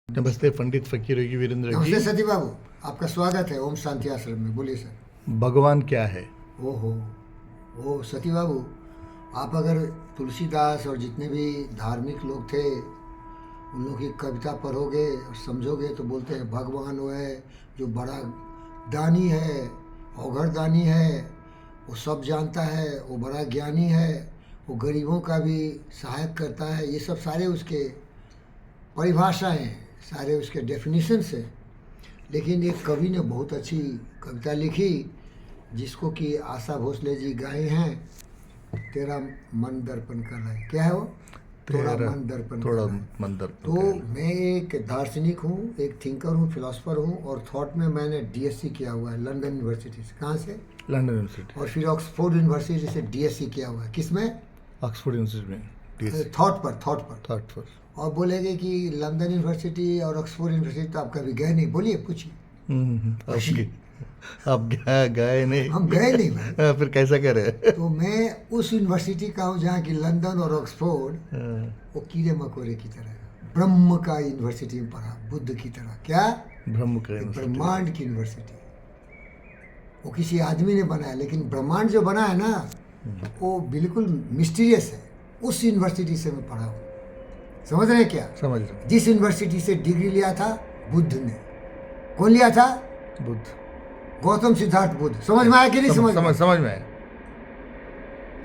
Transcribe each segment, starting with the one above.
नमस्ते पंडित फकीर योगी वीरेंद्र जी। नमस्ते सती बाबू, आपका स्वागत है ओम शांति आश्रम में। बोलिए सर। भगवान क्या है? ओहो, ओ सती बाबू, आप अगर तुलसीदास और जितने भी धार्मिक लोग थे उन लोग की कविता पढ़ोगे और समझोगे तो बोलते हैं भगवान वो है जो बड़ा दानी है, अवघड़ दानी है, वो सब जानता है, वो बड़ा ज्ञानी है, वो गरीबों का भी सहायक करता है। ये सब सारे उसके परिभाषाएं हैं, सारे उसके डेफिनेशंस हैं। लेकिन एक कवि ने बहुत अच्छी कविता लिखी जिसको कि आशा भोसले जी गाए हैं, तेरा मन दर्पण कर रहा है। क्या है वो? थोड़ा मन दर्पण कर रहा है। मन दर्पण। तो मैं एक दार्शनिक हूँ, एक थिंकर हूँ, फिलोसफर हूँ, और थॉट में मैंने डीएससी किया हुआ है लंदन यूनिवर्सिटी से। कहाँ से? London university. और फिर ऑक्सफोर्ड यूनिवर्सिटी से डीएससी किया हुआ है। किसमें? ऑक्सफोर्ड यूनिवर्सिटी में थॉट पर। थॉट पर। और बोलेंगे कि लंदन यूनिवर्सिटी और ऑक्सफोर्ड यूनिवर्सिटी तो आप कभी गए नहीं। बोलिए, पूछिए। आप गए नहीं? हम गए नहीं भाई। फिर कैसा कह रहे? तो मैं उस यूनिवर्सिटी का हूँ जहाँ की लंदन और ऑक्सफोर्ड वो कीड़े मकोड़े की तरह ब्रह्म का यूनिवर्सिटी में पढ़ा, बुद्ध की तरह। क्या? ब्रह्म का ब्रह्मांड की यूनिवर्सिटी। वो किसी आदमी ने बनाया, लेकिन ब्रह्मांड जो बना है ना वो बिल्कुल मिस्टीरियस है। उस यूनिवर्सिटी से मैं पढ़ा हूँ। समझ रहे हैं क्या? समझ रहे। जिस यूनिवर्सिटी से डिग्री लिया था बुद्ध ने। कौन लिया था? बुद्ध। गौतम सिद्धार्थ बुद्ध। समझ में आया कि नहीं? समझ में आया।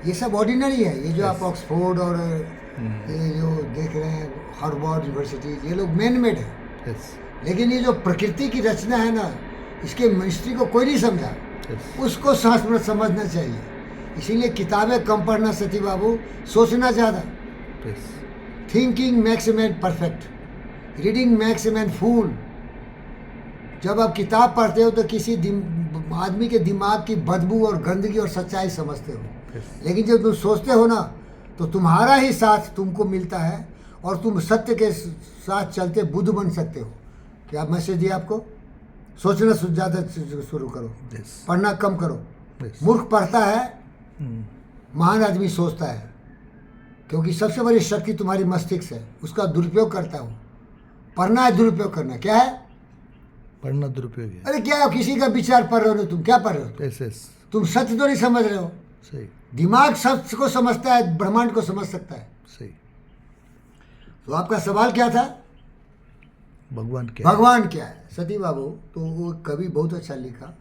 ये सब ऑर्डिनरी है। ये जो आप ऑक्सफोर्ड और ये जो देख रहे हैं हार्वर्ड यूनिवर्सिटी, ये लोग मैन मेड है। लेकिन ये जो प्रकृति की रचना है ना, इसके मिस्ट्री को कोई नहीं समझा। उसको समझना चाहिए। इसीलिए किताबें कम पढ़ना सती बाबू, सोचना ज़्यादा। Thinking makes a man perfect, reading makes a man fool. जब आप किताब पढ़ते हो तो किसी आदमी के दिमाग की बदबू और गंदगी और सच्चाई समझते हो। लेकिन जब तुम सोचते हो ना तो तुम्हारा ही साथ तुमको मिलता है और तुम सत्य के साथ चलते बुद्ध बन सकते हो। क्या मैसेज दिया आपको? सोचना ज़्यादा शुरू करो, पढ़ना कम करो। मूर्ख पढ़ता है, महान आदमी सोचता है। क्योंकि सबसे बड़ी शक्ति तुम्हारी मस्तिष्क है, उसका दुरुपयोग करता हूँ। पढ़ना है, दुरुपयोग करना। क्या है? पढ़ना दुरुपयोग है। अरे क्या किसी का विचार पढ़ रहे हो? तुम क्या पढ़ रहे हो? तुम सत्य तो नहीं समझ रहे हो। सही। दिमाग सत्य को समझता है, ब्रह्मांड को समझ सकता है। सही। तो आपका सवाल क्या था? भगवान क्या? भगवान क्या है सती बाबू? तो वो कवि बहुत अच्छा लिखा।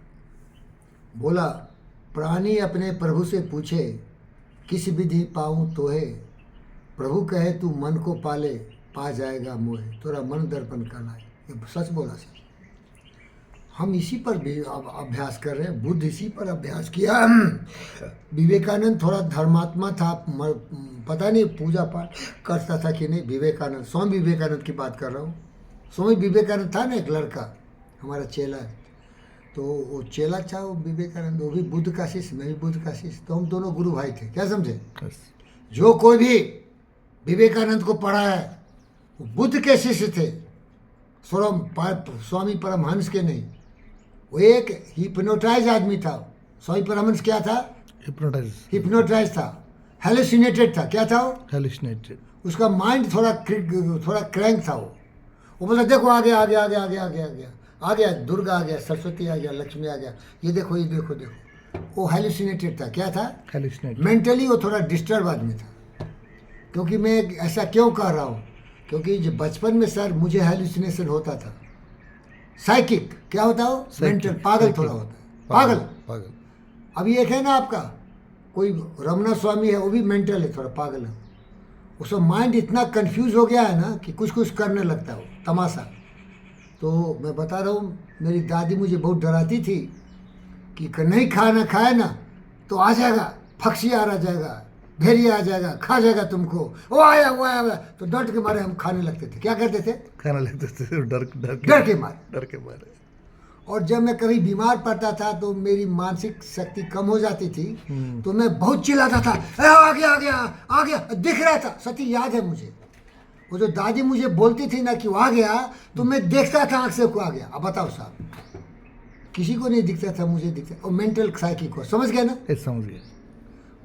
बोला, प्राणी अपने प्रभु से पूछे, किस विधि पाऊँ तोहे, प्रभु कहे तू मन को पाले, पा जाएगा मोहे, तोरा मन दर्पण करना है। ये सच बोला सर। हम इसी पर भी अभ्यास कर रहे हैं। बुद्ध इसी पर अभ्यास किया। विवेकानंद थोड़ा धर्मात्मा था, पता नहीं पूजा पाठ करता था कि नहीं। विवेकानंद, स्वामी विवेकानंद की बात कर रहा हूँ। स्वामी विवेकानंद था ना एक लड़का, हमारा चेला। तो वो चेला था वो विवेकानंद, वो भी बुद्ध का शिष्य, मैं भी बुद्ध का शिष्य। तो हम दोनों गुरु भाई थे। क्या समझे? जो कोई भी विवेकानंद को पढ़ा है वो बुद्ध के शिष्य थे, स्वामी परमहंस के नहीं। वो एक हिप्नोटाइज आदमी था। स्वामी परमहंस क्या था? हिप्नोटाइज था, हेलुसिनेटेड था। क्या था वो? हेलुसिनेटेड। उसका माइंड थोड़ा क्रैंक था। वो बोला देखो आ गया, आ गया दुर्गा आ गया, सरस्वती आ गया, लक्ष्मी आ गया, ये देखो ये देखो देखो। वो हेलुसिनेटेड था। क्या था? हेलुसिनेटेड। मेंटली वो थोड़ा डिस्टर्ब आदमी था। क्योंकि मैं ऐसा क्यों कह रहा हूँ? क्योंकि जब बचपन में सर मुझे हेलुसिनेशन होता था। साइकिक क्या होता हो? मेंटल, पागल थोड़ा होता है। पागल। अभी एक है ना आपका कोई रमना स्वामी है, वो भी मेंटल है, थोड़ा पागल है। उसका माइंड इतना कंफ्यूज हो गया है ना कि कुछ करने लगता है तमाशा। तो मैं बता रहा हूँ, मेरी दादी मुझे बहुत डराती थी कि नहीं खाना खाए ना तो आ जाएगा, फक्सियार आ जाएगा, भेड़िया आ जाएगा, खा जाएगा तुमको। वो आया। तो डर के मारे हम खाने लगते थे। क्या करते थे? खाने लगते थे डर के मारे। और जब मैं कभी बीमार पड़ता था तो मेरी मानसिक शक्ति कम हो जाती थी, तो मैं बहुत चिल्लाता था, आ गया, दिख रहा था। सती याद है मुझे, वो जो दादी मुझे बोलती थी ना कि वो आ गया, तो मैं देखता था आँख से को आ गया। अब बताओ साहब, किसी को नहीं दिखता था, मुझे दिखता। और मेंटल साइकिक को समझ गया ना? समझ गया।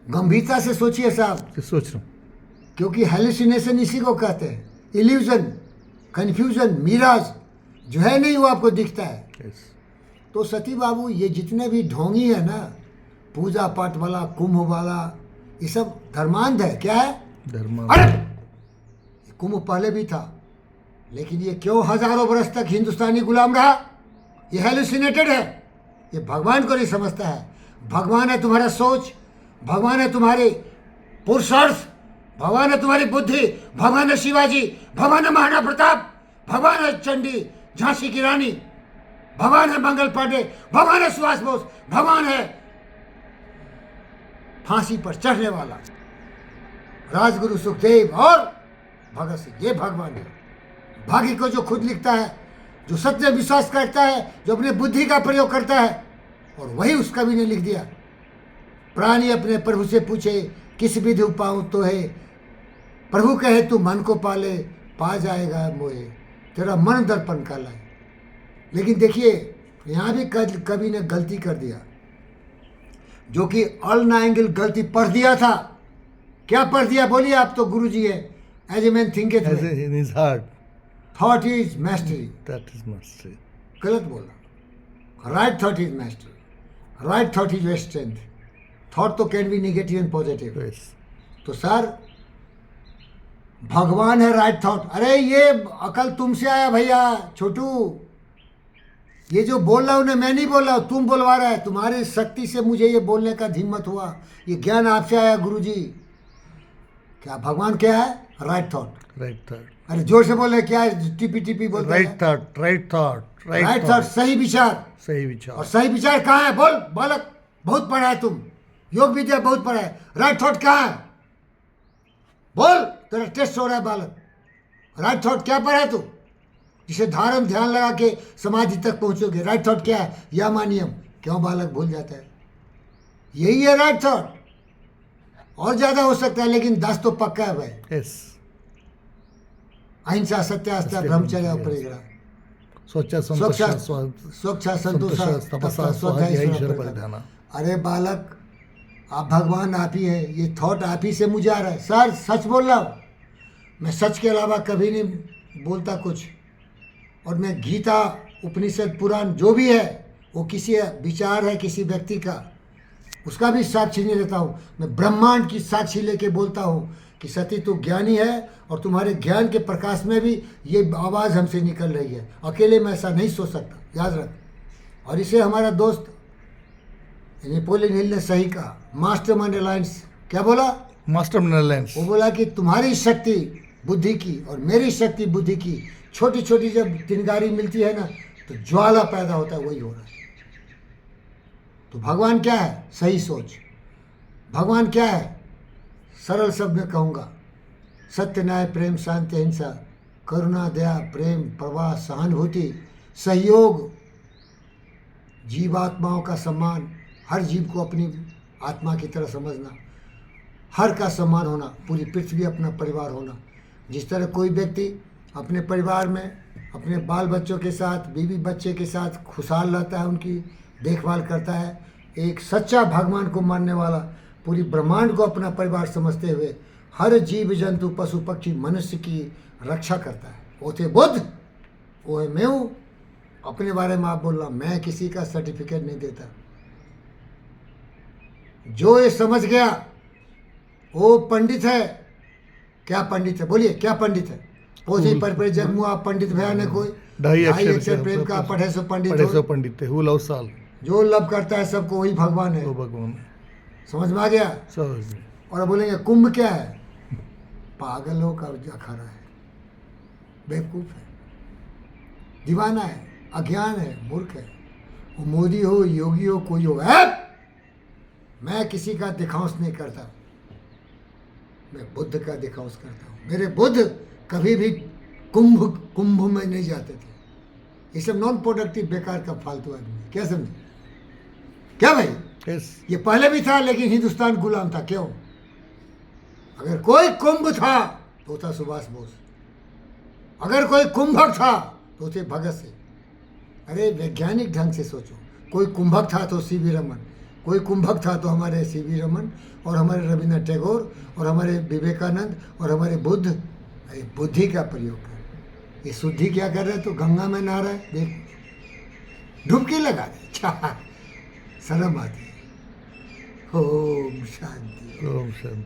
गंभीरता से सोचिए साहब। सोच रहा हूँ। क्योंकि हेलुसिनेशन इसी को कहते हैं, इल्यूजन, कन्फ्यूजन, मिराज जो है नहीं वो आपको दिखता है। यस, तो सती बाबू ये जितने भी ढोंगी है ना, पूजा पाठ वाला, कुंभ वाला, ये सब धर्मांध है। क्या है? धर्म। अरे ये कुंभ पहले भी था, लेकिन ये क्यों हजारों बरस तक हिंदुस्तानी गुलाम रहा? ये हेलुसिनेटेड है, ये भगवान को नहीं समझता है। भगवान है तुम्हारा सोच, भगवान है तुम्हारे पुरुषार्थ, भगवान है तुम्हारी बुद्धि, भगवान है शिवाजी, भगवान है महाराणा प्रताप, भगवान है चंडी, झांसी की रानी, भगवान है मंगल पांडे, भगवान है सुभाष बोस, भगवान है फांसी पर चढ़ने वाला राजगुरु सुखदेव और भगत सिंह। ये भगवान है। भाग्य को जो खुद लिखता है, जो सत्य विश्वास करता है, जो अपने बुद्धि का प्रयोग करता है, और वही उस कवि ने लिख दिया। प्राणी अपने प्रभु से पूछे, किस विधि पाऊं तो है, प्रभु कहे तू मन को पाले, पा जाएगा मोहे, तेरा मन दर्पण काला है। लेकिन देखिए यहाँ भी कवि ने गलती कर दिया, जो कि ऑल नाइंगल गलती पढ़ दिया था। क्या पढ़ दिया बोलिए? आप तो गुरु जी है। As a man thinketh As in his heart, thought is mastery. that is mastery. गलत बोला। Right thought is mastery, right thought is strength. Thought तो can be negative and positive. Yes. तो सर भगवान है राइट थॉट। अरे ये अकल तुमसे आया भैया छोटू, ये जो बोल रहा हूं ना, मैं नहीं बोल रहा हूं, तुम बोलवा रहा है। तुम्हारी शक्ति से मुझे ये बोलने का हिम्मत हुआ, ये ज्ञान आपसे आया गुरुजी। क्या भगवान क्या है? Right thought. Right thought. अरे जोर से बोले, क्या है? टिपी टिपी बोलते Right हैं। thought. Right thought. Right right thought, thought. सही विचार। सही और विचार। सही विचार कहाँ है? बोल बालक, बहुत पढ़ा है तुम, योग विद्या बहुत पढ़ा है। राइट थॉट कहाँ है? बोल, तेरा टेस्ट हो रहा है बालक। राइट थॉट क्या पढ़ा है तू, जिसे धारण ध्यान लगा के समाधि तक पहुंचोगे? राइट थॉट क्या है? यमानियम। क्यों बालक भूल जाता है? यही है राइट थॉट। और ज्यादा हो सकता है, लेकिन 10 तो पक्का है भाई। Yes. अहिंसा, सत्यास्ता, ब्रह्मचर्य और परिग्रह। स्वच्छा स्वच्छा संतोषा स्वच्छा संतोषा तपसा स्वधा ईश्वर ईश्वर परिधाना। अरे बालक, आप भगवान आप ही है। ये थॉट आप ही से मुझे आ रहा है। सर सच बोल रहा हूँ मैं, सच के अलावा कभी नहीं बोलता कुछ। और मैं गीता, उपनिषद, पुराण जो भी है वो किसी विचार है, किसी व्यक्ति का, उसका भी साक्षी नहीं लेता हूँ। मैं ब्रह्मांड की साक्षी लेके बोलता हूँ कि सती तू ज्ञानी है, और तुम्हारे ज्ञान के प्रकाश में भी ये आवाज़ हमसे निकल रही है। अकेले मैं ऐसा नहीं सोच सकता, याद रख। और इसे हमारा दोस्त नेपोलियन हिल ने सही कहा, मास्टरमाइंड अलायंस। क्या बोला? Mastermind alliance. वो बोला कि तुम्हारी शक्ति बुद्धि की और मेरी शक्ति बुद्धि की छोटी छोटी जब चिंगारी मिलती है ना, तो ज्वाला पैदा होता है। वही हो रहा है। तो भगवान क्या है? सही सोच। भगवान क्या है? सरल शब्द में कहूँगा, सत्य, न्याय, प्रेम, शांति, अहिंसा, करुणा, दया, प्रेम, प्रवाह, सहानुभूति, सहयोग, जीवात्माओं का सम्मान, हर जीव को अपनी आत्मा की तरह समझना, हर का सम्मान होना, पूरी पृथ्वी अपना परिवार होना। जिस तरह कोई व्यक्ति अपने परिवार में अपने बाल बच्चों के साथ, बीवी बच्चे के साथ खुशहाल रहता है, उनकी देखभाल करता है, एक सच्चा भगवान को मानने वाला पूरी ब्रह्मांड को अपना परिवार समझते हुए हर जीव जंतु, पशु पक्षी, मनुष्य की रक्षा करता है। वो थे बुद्ध, वो है मैं हूँ। अपने बारे में आप बोल रहा, मैं किसी का सर्टिफिकेट नहीं देता। जो ये समझ गया वो पंडित है। क्या पंडित है? बोलिए, क्या पंडित है? पोथी पर जगमु आप पंडित भया ने कोई ढाई अक्षर प्रेम का पढ़े सो पंडित हो। पंडित है, हु लव साल। जो लव करता है सबको, वही भगवान है। वो भगवान है। समझ में आ गया? समझ में। और अब बोलेंगे कुंभ क्या है? पागलों का अखाड़ा है, बेवकूफ है, दीवाना है, अज्ञान है, मूर्ख है। वो मोदी हो, योगी हो, कोई हो, मैं किसी का दिखांस नहीं करता, मैं बुद्ध का दिखांस करता हूँ। मेरे बुद्ध कभी भी कुंभ में नहीं जाते थे। ये सब नॉन प्रोडक्टिव, बेकार का फालतू आदमी है। क्या समझे? क्या भाई? Yes. ये पहले भी था, लेकिन हिंदुस्तान गुलाम था। क्यों? अगर कोई कुंभ था तो था सुभाष बोस, अगर कोई कुंभक था तो थे भगत सिंह। अरे वैज्ञानिक ढंग से सोचो, कोई कुंभक था तो सीवी रमन, कोई कुंभक था तो हमारे सीवी रमन, और हमारे रविन्द्रनाथ टैगोर, और हमारे विवेकानंद, और हमारे बुद्ध। बुद्धि का प्रयोग कर, ये शुद्धि क्या कर रहे, तो गंगा में नहा रहे, देख डुबकी लगा रहे, अच्छा शर्म आती है। ओम शांति। ओम शांति।